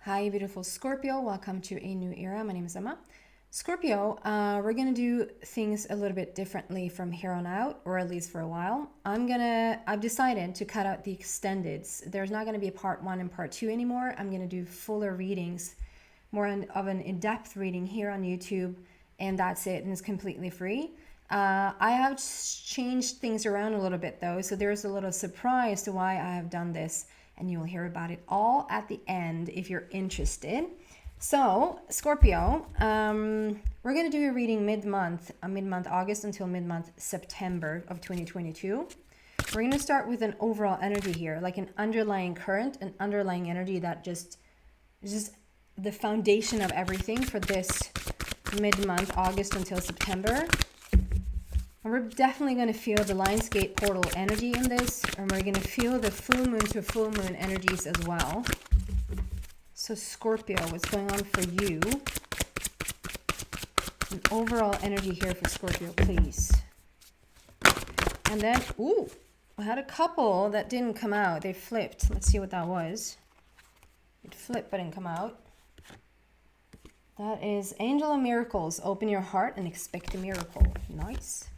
Hi, beautiful Scorpio. Welcome to a new era. My name is Emma. Scorpio, we're going to do things a little bit differently from here on out, or at least for a while. I've decided to cut out the extendeds. There's not going to be a part one and part two anymore. I'm going to do fuller readings, more of an in-depth reading here on YouTube, and that's it, and it's completely free. I have changed things around a little bit though, so there's a little surprise to why I have done this, and you'll hear about it all at the end if you're interested. So, Scorpio, we're going to do a reading mid-month August until mid-month September of 2022. We're going to start with an overall energy here, like an underlying current, an underlying energy that just the foundation of everything for this mid-month August until September. And we're definitely going to feel the Lionsgate portal energy in this, and we're going to feel the full moon to full moon energies as well. So Scorpio, what's going on for you? An overall energy here for Scorpio, please. And then, ooh, I had a couple that didn't come out. They flipped. Let's see what that was. It flipped but didn't come out. That is Angel of Miracles. Open your heart and expect a miracle. Nice.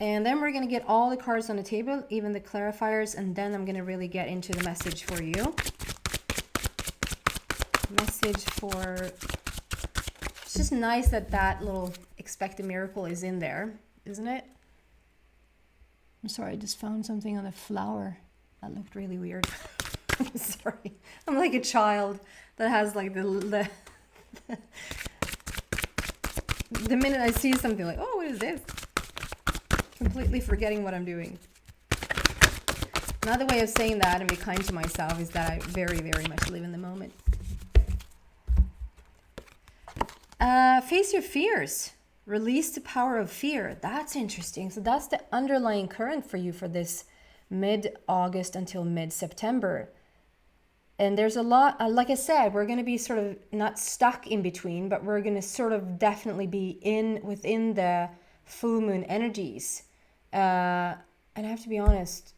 And then we're going to get all the cards on the table, even the clarifiers, and then I'm going to really get into the message for you. Message for... It's just nice that that little expect a miracle is in there, isn't it? I'm sorry, I just found something on a flower. That looked really weird. I'm sorry. I'm like a child that has like the minute I see something like, oh, what is this? Completely forgetting what I'm doing. Another way of saying that and be kind to myself is that I very, very much live in the moment. Face your fears. Release the power of fear. That's interesting. So that's the underlying current for you for this mid-August until mid-September. And there's a lot, like I said, we're going to be sort of not stuck in between, but we're going to sort of definitely be within the full moon energies. And I have to be honest,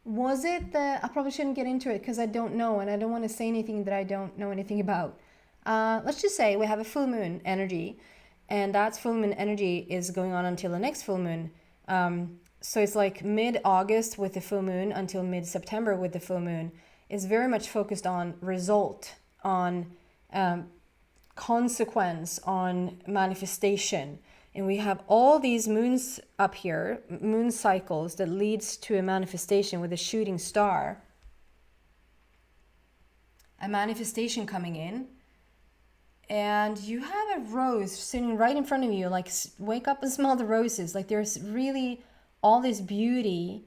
was it I probably shouldn't get into it because I don't know, and I don't want to say anything that I don't know anything about. Let's just say we have a full moon energy, and that full moon energy is going on until the next full moon. So it's like mid-August with the full moon until mid-September with the full moon is very much focused on result, on consequence, on manifestation. And we have all these moons up here, moon cycles that leads to a manifestation with a shooting star. A manifestation coming in. And you have a rose sitting right in front of you. Like, wake up and smell the roses. Like, there's really all this beauty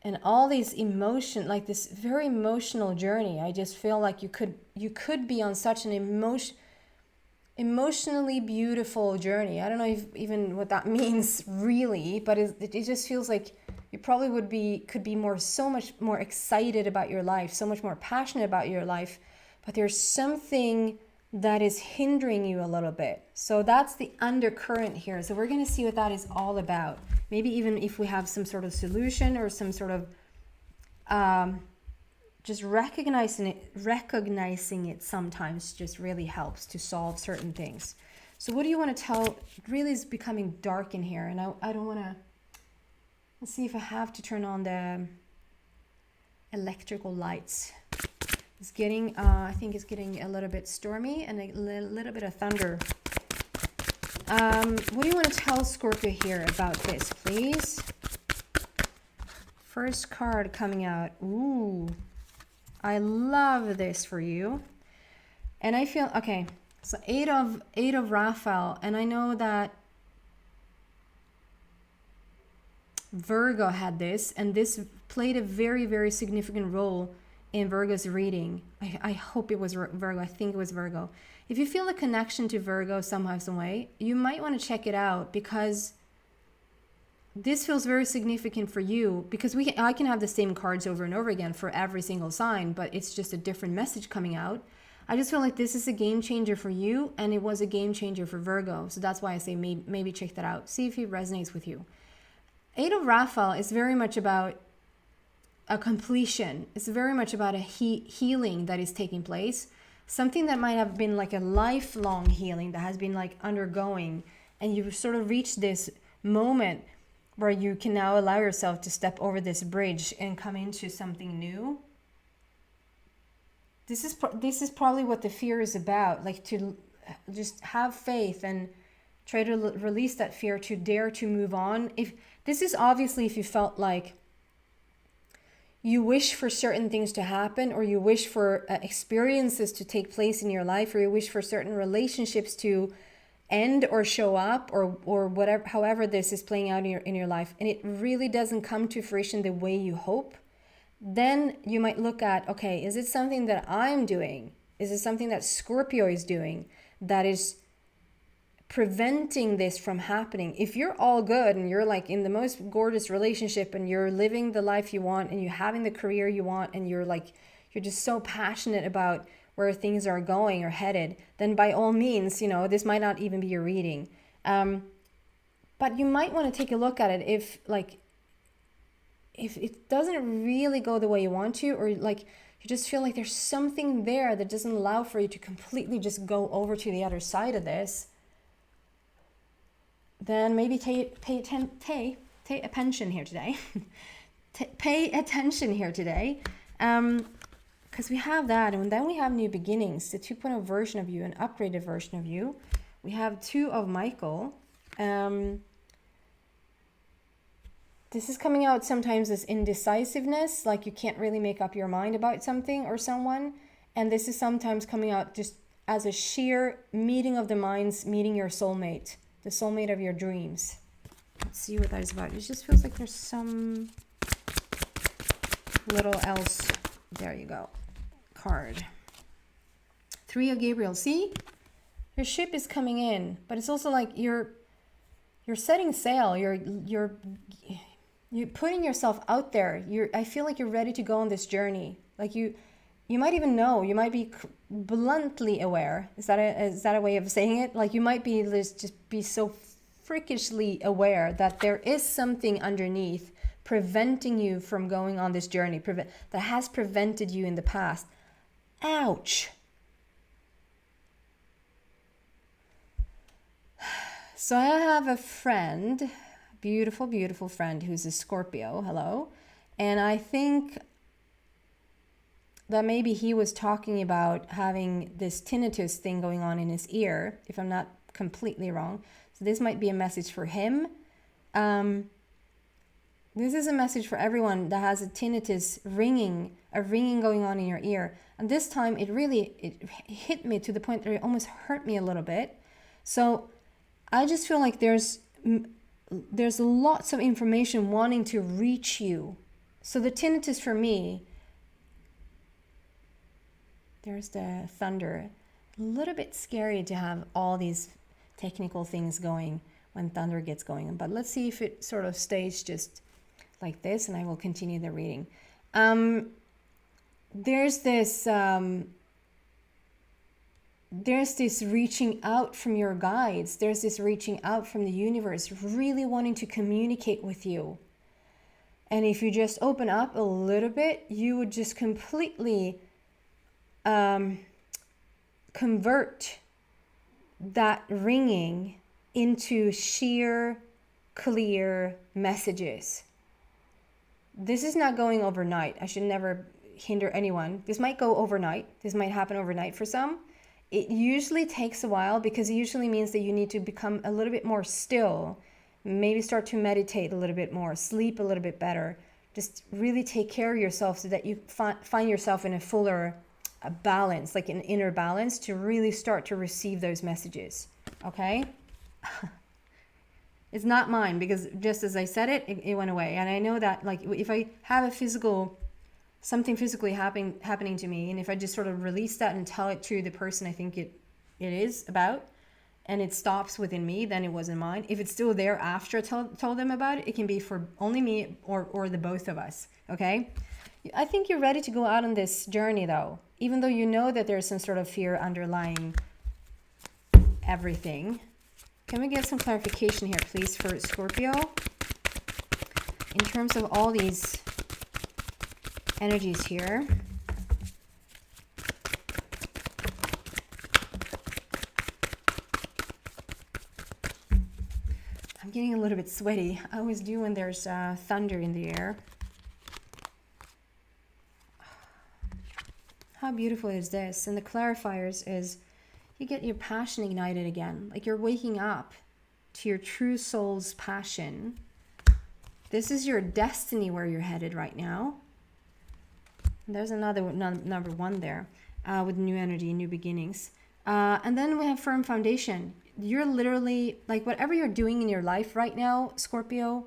and all these emotion, like this very emotional journey. I just feel like you could be on such an emotionally beautiful journey. I don't know even what that means really, but it just feels like you probably could be so much more excited about your life, so much more passionate about your life, but there's something that is hindering you a little bit. So that's the undercurrent here. So we're going to see what that is all about. Maybe even if we have some sort of solution or some sort of just recognizing it sometimes just really helps to solve certain things. So what do you want to tell? It really is becoming dark in here, and I don't want to. Let's see if I have to turn on the electrical lights. It's getting, I think it's getting a little bit stormy and a little bit of thunder. What do you want to tell Scorpio here about this, please? First card coming out. Ooh, I love this for you. And I feel, okay, so eight of Raphael, and I know that Virgo had this, and this played a very, very significant role in Virgo's reading. I hope it was Virgo. I think it was Virgo. If you feel a connection to Virgo somehow, some way, you might want to check it out because this feels very significant for you because I can have the same cards over and over again for every single sign, but it's just a different message coming out. I just feel like this is a game changer for you, and it was a game changer for Virgo. So that's why I say maybe check that out. See if it resonates with you. Eight of Raphael is very much about a completion. It's very much about a healing that is taking place. Something that might have been like a lifelong healing that has been like undergoing. And you've sort of reached this moment where you can now allow yourself to step over this bridge and come into something new. This is probably what the fear is about, like to just have faith and try to release that fear, to dare to move on. If this is obviously if you felt like you wish for certain things to happen, or you wish for experiences to take place in your life, or you wish for certain relationships to end or show up, or whatever, however this is playing out in your life, and it really doesn't come to fruition the way you hope, then you might look at, okay, is it something that I'm doing? Is it something that Scorpio is doing that is preventing this from happening? If you're all good and you're like in the most gorgeous relationship and you're living the life you want and you're having the career you want and you're just so passionate about where things are going or headed, then by all means, this might not even be your reading. But you might want to take a look at it if it doesn't really go the way you want to, or like you just feel like there's something there that doesn't allow for you to completely just go over to the other side of this, then maybe pay attention here today. Pay attention here today. Because we have that, and then we have new beginnings, the 2.0 version of you, an upgraded version of you. We have 2 of Michael. This is coming out sometimes as indecisiveness, like you can't really make up your mind about something or someone. And this is sometimes coming out just as a sheer meeting of the minds, meeting your soulmate, the soulmate of your dreams. Let's see what that is about. It just feels like there's some little else. There you go. Card. 3 of Gabriel. See? Your ship is coming in, but it's also like you're setting sail. You're putting yourself out there. I feel like you're ready to go on this journey. Like you might even know. You might be bluntly aware. Is that a way of saying it? Like you might be just be so freakishly aware that there is something underneath preventing you from going on this journey, that has prevented you in the past. Ouch. So I have a friend, beautiful, beautiful friend who's a Scorpio. Hello. And I think that maybe he was talking about having this tinnitus thing going on in his ear, if I'm not completely wrong. So this might be a message for him. This is a message for everyone that has a tinnitus, a ringing going on in your ear. And this time it hit me to the point that it almost hurt me a little bit. So I just feel like there's lots of information wanting to reach you. So the tinnitus for me, there's the thunder. A little bit scary to have all these technical things going when thunder gets going. But let's see if it sort of stays just like this, and I will continue the reading. There's this reaching out from your guides. There's this reaching out from the universe, really wanting to communicate with you. And if you just open up a little bit, you would just completely convert that ringing into sheer, clear messages. This is not going overnight. I should never hinder anyone. This might go overnight. This might happen overnight for some. It usually takes a while because it usually means that you need to become a little bit more still. Maybe start to meditate a little bit more, sleep a little bit better. Just really take care of yourself so that you find yourself in a fuller balance, like an inner balance, to really start to receive those messages. Okay? It's not mine because just as I said it, it went away. And I know that like if I have something physically happening to me, and if I just sort of release that and tell it to the person I think it is about, and it stops within me, then it wasn't mine. If it's still there after I told them about it, it can be for only me or the both of us. Okay? I think you're ready to go out on this journey though, even though you know that there's some sort of fear underlying everything. Can we get some clarification here, please, for Scorpio? in terms of all these energies here, I'm getting a little bit sweaty. I always do when there's thunder in the air. How beautiful is this? And the clarifiers is you get your passion ignited again. Like you're waking up to your true soul's passion. This is your destiny where you're headed right now. And there's another number one there with new energy, new beginnings. And then we have firm foundation. You're literally, like whatever you're doing in your life right now, Scorpio,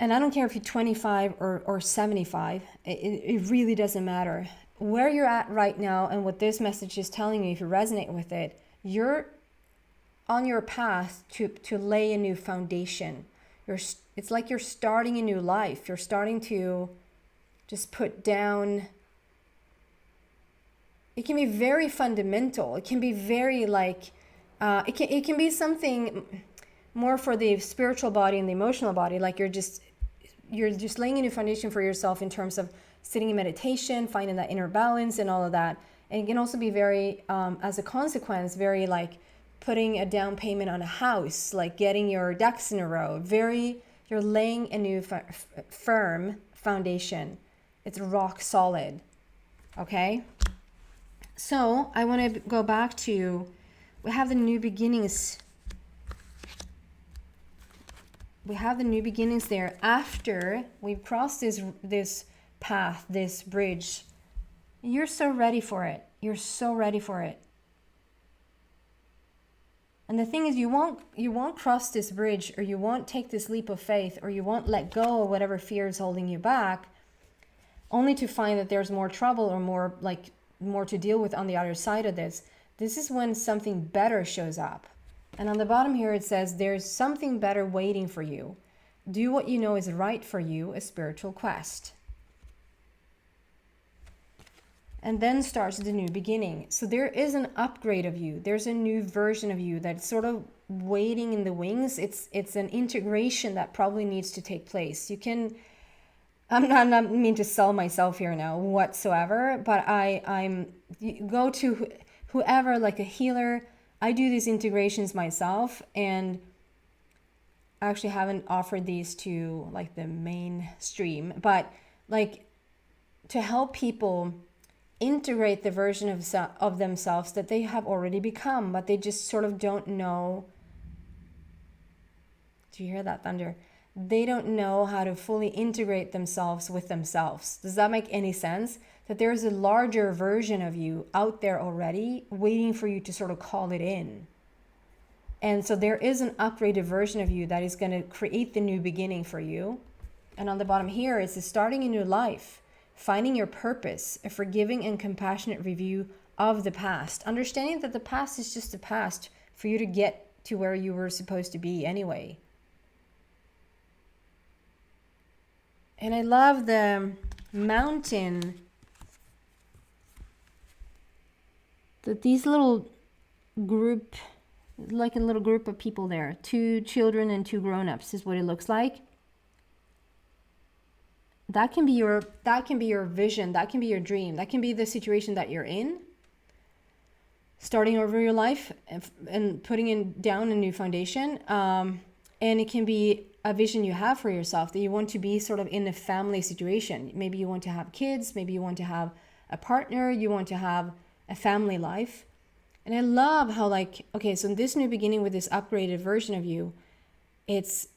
and I don't care if you're 25 or 75, it really doesn't matter. Where you're at right now and what this message is telling you, if you resonate with it, you're on your path to lay a new foundation. It's like you're starting a new life. You're starting to just put down. It can be very fundamental. It can be very like, it can be something more for the spiritual body and the emotional body. Like you're just laying a new foundation for yourself in terms of sitting in meditation, finding that inner balance and all of that. And it can also be very, as a consequence, very like putting a down payment on a house, like getting your ducks in a row. You're laying a new firm foundation. It's rock solid. Okay? So I want to go back to, we have the new beginnings. We have the new beginnings there after we've crossed this path, this bridge. You're so ready for it. You're so ready for it. And the thing is, you won't cross this bridge, or you won't take this leap of faith, or you won't let go of whatever fear is holding you back, only to find that there's more trouble or more to deal with on the other side of this. This is when something better shows up. And on the bottom here it says, there's something better waiting for you. Do what you know is right for you, a spiritual quest. And then starts the new beginning. So there is an upgrade of you. There's a new version of you that's sort of waiting in the wings. It's an integration that probably needs to take place. You can, I'm not mean to sell myself here now whatsoever, but you go to whoever, like a healer. I do these integrations myself, and I actually haven't offered these to like the mainstream, but like to help people integrate the version of themselves that they have already become, but they just sort of don't know. Do you hear that thunder? They don't know how to fully integrate themselves with themselves. Does that make any sense? That there's a larger version of you out there already waiting for you to sort of call it in. And so there is an upgraded version of you that is going to create the new beginning for you. And on the bottom here, it's starting a new life, finding your purpose, a forgiving and compassionate review of the past, understanding that the past is just the past for you to get to where you were supposed to be anyway. And I love the mountain, that these little group, like a little group of people there, 2 children and 2 grown-ups is what it looks like. That can be your vision, that can be your dream, that can be the situation that you're in, starting over your life and putting down a new foundation. And it can be a vision you have for yourself, that you want to be sort of in a family situation. Maybe you want to have kids, maybe you want to have a partner, you want to have a family life. And I love how, like, okay, so in this new beginning with this upgraded version of you, it's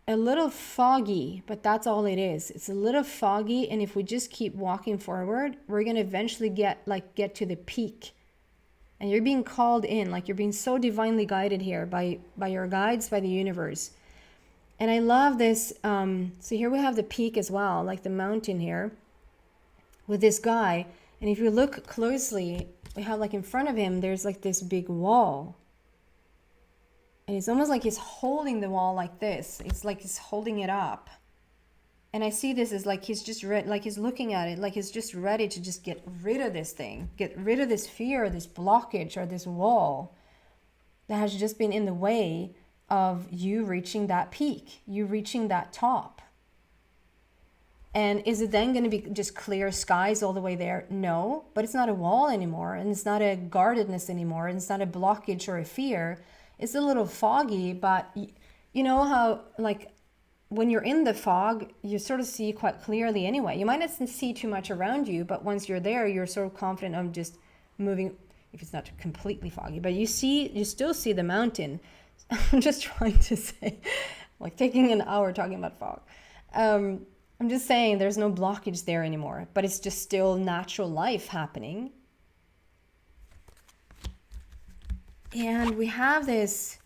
a little foggy, but that's all it is. It's a little foggy, and if we just keep walking forward, we're going to eventually get to the peak. And you're being called in, like you're being so divinely guided here by your guides, by the universe. And I love this. So here we have the peak as well, like the mountain here with this guy. And if you look closely, we have like in front of him, there's like this big wall. And it's almost like he's holding the wall like this. It's like he's holding it up. And I see this as like he's just like he's looking at it, like he's just ready to just get rid of this thing, get rid of this fear, this blockage, or this wall that has just been in the way of you reaching that peak, you reaching that top. And is it then going to be just clear skies all the way there? No, but it's not a wall anymore, and it's not a guardedness anymore, and it's not a blockage or a fear. It's a little foggy, but you know how, like, when you're in the fog, you sort of see quite clearly anyway. You might not see too much around you, but once you're there, you're sort of confident of just moving, if it's not completely foggy, but you still see the mountain. I'm just trying to say, like, taking an hour talking about fog. I'm just saying there's no blockage there anymore, but it's just still natural life happening. And we have this,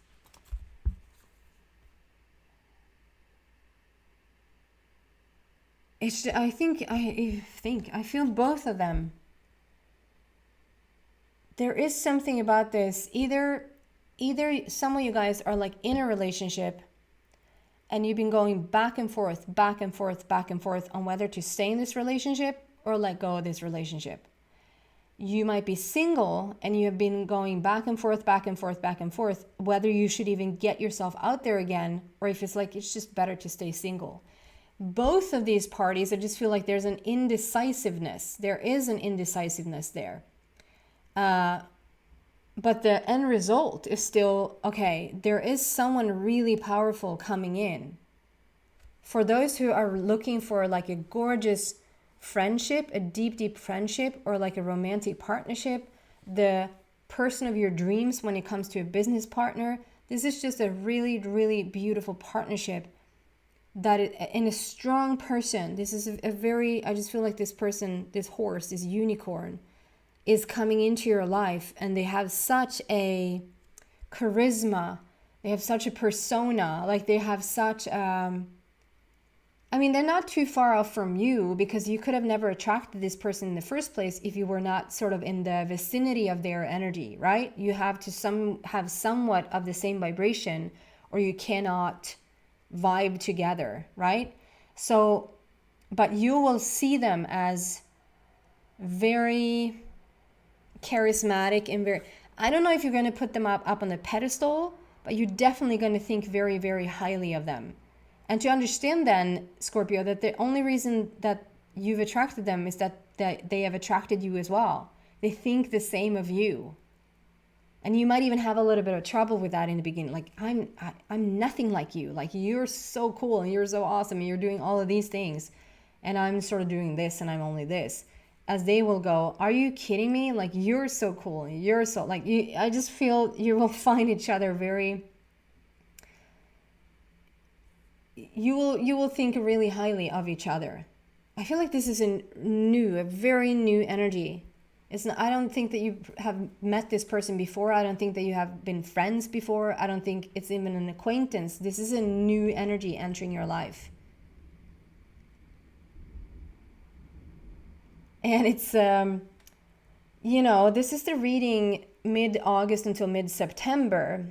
I feel both of them. There is something about this. Either some of you guys are like in a relationship and you've been going back and forth on whether to stay in this relationship or let go of this relationship. You might be single and you have been going back and forth, whether you should even get yourself out there again, or if it's like, it's just better to stay single. Both of these parties, I just feel like there's an indecisiveness. There is an indecisiveness there. But the end result is still, okay, there is someone really powerful coming in. For those who are looking for like a gorgeous friendship, a deep friendship, or like a romantic partnership, the person of your dreams when it comes to a business partner, this is just a really, really beautiful partnership that in a strong person. This is a very, I just feel like this person, this horse, this unicorn, is coming into your life, and they have such a charisma, they have such a persona, like they have such they're not too far off from you, because you could have never attracted this person in the first place if you were not sort of in the vicinity of their energy, right? You have to have somewhat of the same vibration, or you cannot vibe together, right? So, but you will see them as very charismatic and very, I don't know if you're going to put them up on the pedestal, but you're definitely going to think very, very highly of them. And to understand then, Scorpio, that the only reason that you've attracted them is that they have attracted you as well. They think the same of you. And you might even have a little bit of trouble with that in the beginning. Like, I'm nothing like you. Like, you're so cool and you're so awesome and you're doing all of these things. And I'm sort of doing this and I'm only this. As they will go, are you kidding me? Like, you're so cool. You're so, like, I just feel you will find each other very, you will think really highly of each other. I feel like this is a very new energy. It's not, I don't think that you have met this person before. I don't think that you have been friends before. I don't think it's even an acquaintance. This is a new energy entering your life. And it's, this is the reading mid-August until mid-September,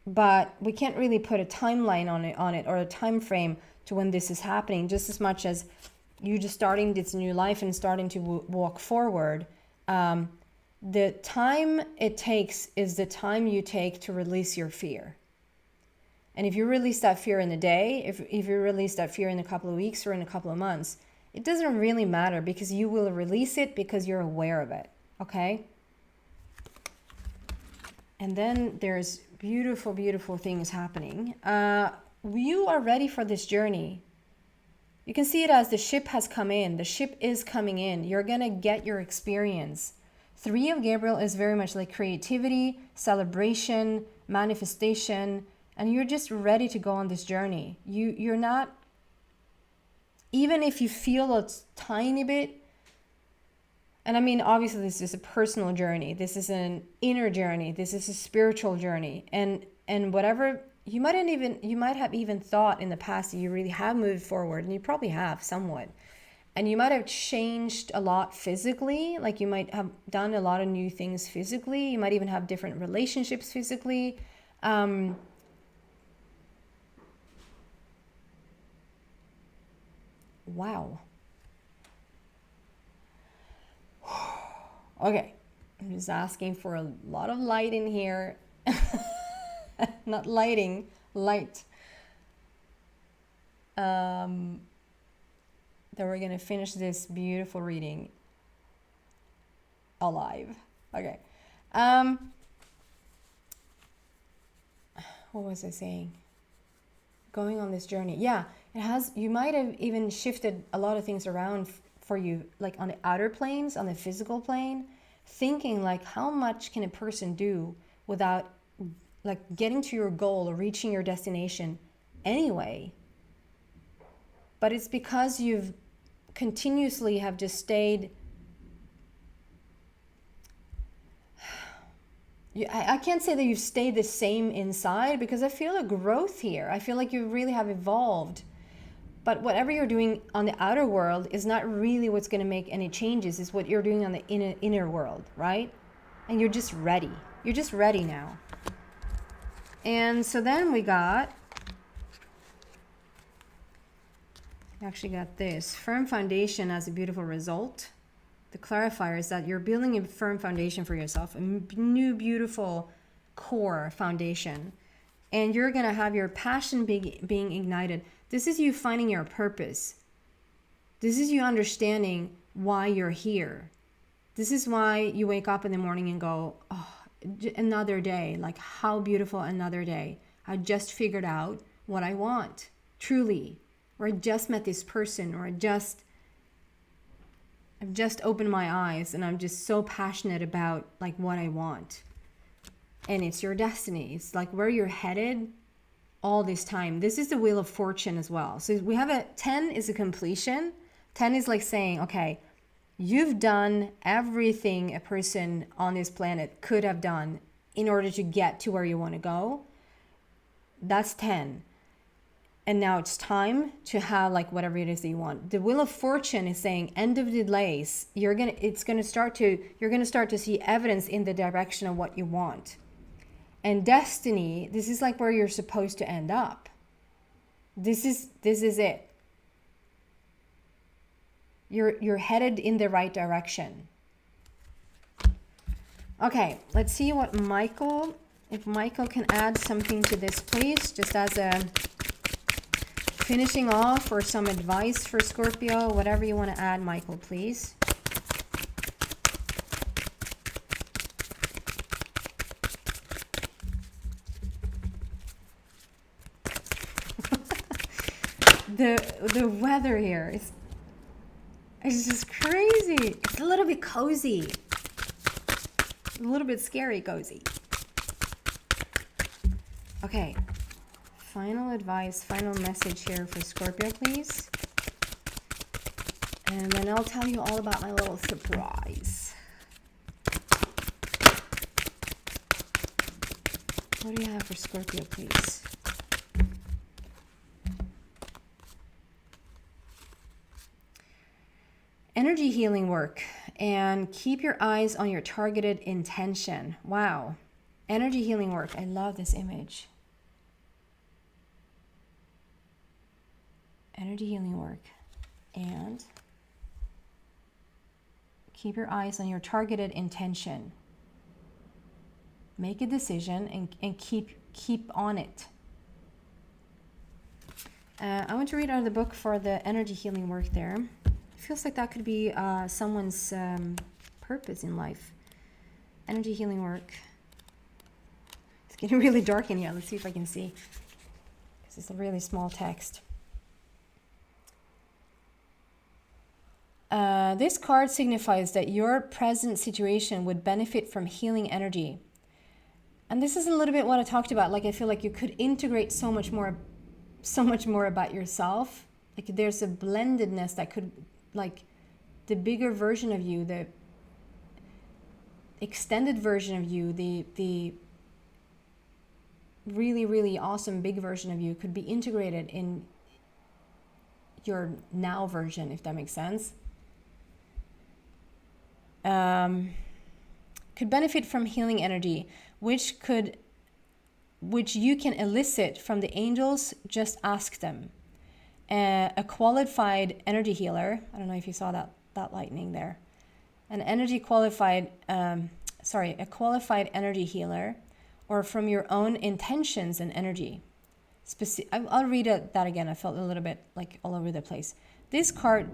but we can't really put a timeline on it or a time frame to when this is happening, just as much as you just starting this new life and starting to walk forward. The time it takes is the time you take to release your fear. And if you release that fear in a day, if you release that fear in a couple of weeks or in a couple of months, it doesn't really matter, because you will release it because you're aware of it, okay? And then there's beautiful, beautiful things happening. You are ready for this journey. You can see it as the ship has come in. The ship is coming in. You're going to get your experience. 3 of Gabriel is very much like creativity, celebration, manifestation, and you're just ready to go on this journey. You're not, even if you feel a tiny bit, and I mean, obviously this is a personal journey. This is an inner journey. This is a spiritual journey. And whatever, you might have even thought in the past that you really have moved forward, and you probably have somewhat. And you might have changed a lot physically, like you might have done a lot of new things physically. You might even have different relationships physically. Wow. Okay, I'm just asking for a lot of light in here. Not lighting, light. that we're going to finish this beautiful reading alive. Okay. What was I saying? Going on this journey. Yeah, it has, you might have even shifted a lot of things around for you, like on the outer planes, on the physical plane, thinking like, how much can a person do without like getting to your goal or reaching your destination anyway? But it's because you've continuously have just stayed. I can't say that you've stayed the same inside, because I feel a growth here. I feel like you really have evolved. But whatever you're doing on the outer world is not really what's going to make any changes. It's what you're doing on the inner world, right? And you're just ready. You're just ready now. And so then we actually got this. Firm foundation as a beautiful result. The clarifier is that you're building a firm foundation for yourself, a new beautiful core foundation, and you're going to have your passion being ignited. This is you finding your purpose. This is you understanding why you're here. This is why you wake up in the morning and go, oh, another day. Like, how beautiful another day. I just figured out what I want, truly. Or I just met this person, or I've just opened my eyes and I'm just so passionate about like what I want. And it's your destiny. It's like where you're headed all this time. This is the Wheel of Fortune as well. So we have 10 is a completion. 10 is like saying, okay, you've done everything a person on this planet could have done in order to get to where you want to go. That's 10. And now it's time to have like whatever it is that you want. The Wheel of Fortune is saying end of delays. You're gonna start to see evidence in the direction of what you want. And destiny, this is like where you're supposed to end up. This is it. You're headed in the right direction. Okay, let's see what if Michael can add something to this, please, just as a finishing off or some advice for Scorpio, whatever you want to add, Michael, please. The weather here is just crazy. It's a little bit cozy. A little bit scary cozy. Okay. Final advice, final message here for Scorpio, please. And then I'll tell you all about my little surprise. What do you have for Scorpio, please? Energy healing work, and keep your eyes on your targeted intention. Wow. Energy healing work. I love this image. Energy healing work, and keep your eyes on your targeted intention. Make a decision and keep on it. I want to read out of the book for the energy healing work there. It feels like that could be someone's purpose in life. Energy healing work. It's getting really dark in here. Let's see if I can see, because it's a really small text. This card signifies that your present situation would benefit from healing energy. And this is a little bit what I talked about. Like, I feel like you could integrate so much more about yourself. Like, there's a blendedness that could, like, the bigger version of you, the extended version of you, the really, really awesome big version of you could be integrated in your now version, if that makes sense. Could benefit from healing energy, which you can elicit from the angels. Just ask them. A qualified energy healer. I don't know if you saw that lightning there. A qualified energy healer, or from your own intentions and energy. I'll read that again. I felt a little bit like all over the place. This card,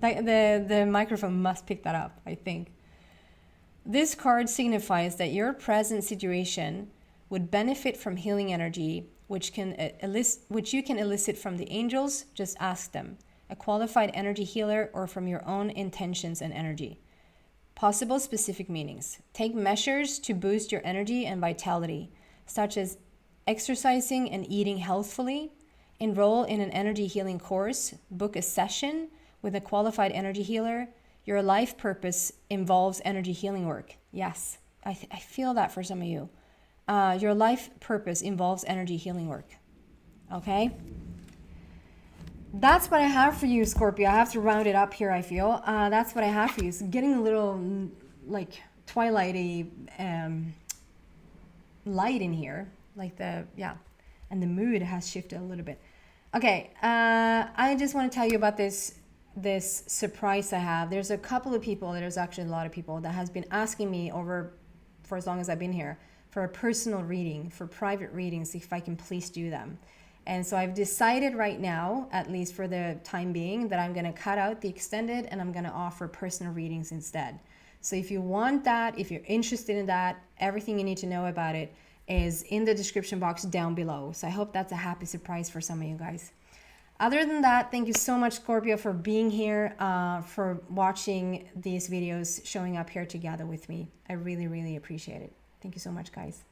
the microphone must pick that up, I think. This card signifies that your present situation would benefit from healing energy, which you can elicit from the angels. Just ask them, a qualified energy healer, or from your own intentions and energy. Possible specific meanings. Take measures to boost your energy and vitality, such as exercising and eating healthfully. Enroll in an energy healing course. Book a session with a qualified energy healer. Your life purpose involves energy healing work. Yes, I feel that for some of you. Your life purpose involves energy healing work. Okay? That's what I have for you, Scorpio. I have to round it up here, I feel. That's what I have for you. It's getting a little, like, twilighty light in here. Like and the mood has shifted a little bit. Okay, I just want to tell you about this surprise I have. There's a couple of people, there's actually a lot of people that has been asking me for as long as I've been here, for a personal reading, for private readings, if I can please do them. And so I've decided right now, at least for the time being, that I'm going to cut out the extended and I'm going to offer personal readings instead. So if you want that, if you're interested in that, everything you need to know about it is in the description box down below. So I hope that's a happy surprise for some of you guys. Other than that, thank you so much, Scorpio, for being here, for watching these videos, showing up here together with me. I really, really appreciate it. Thank you so much, guys.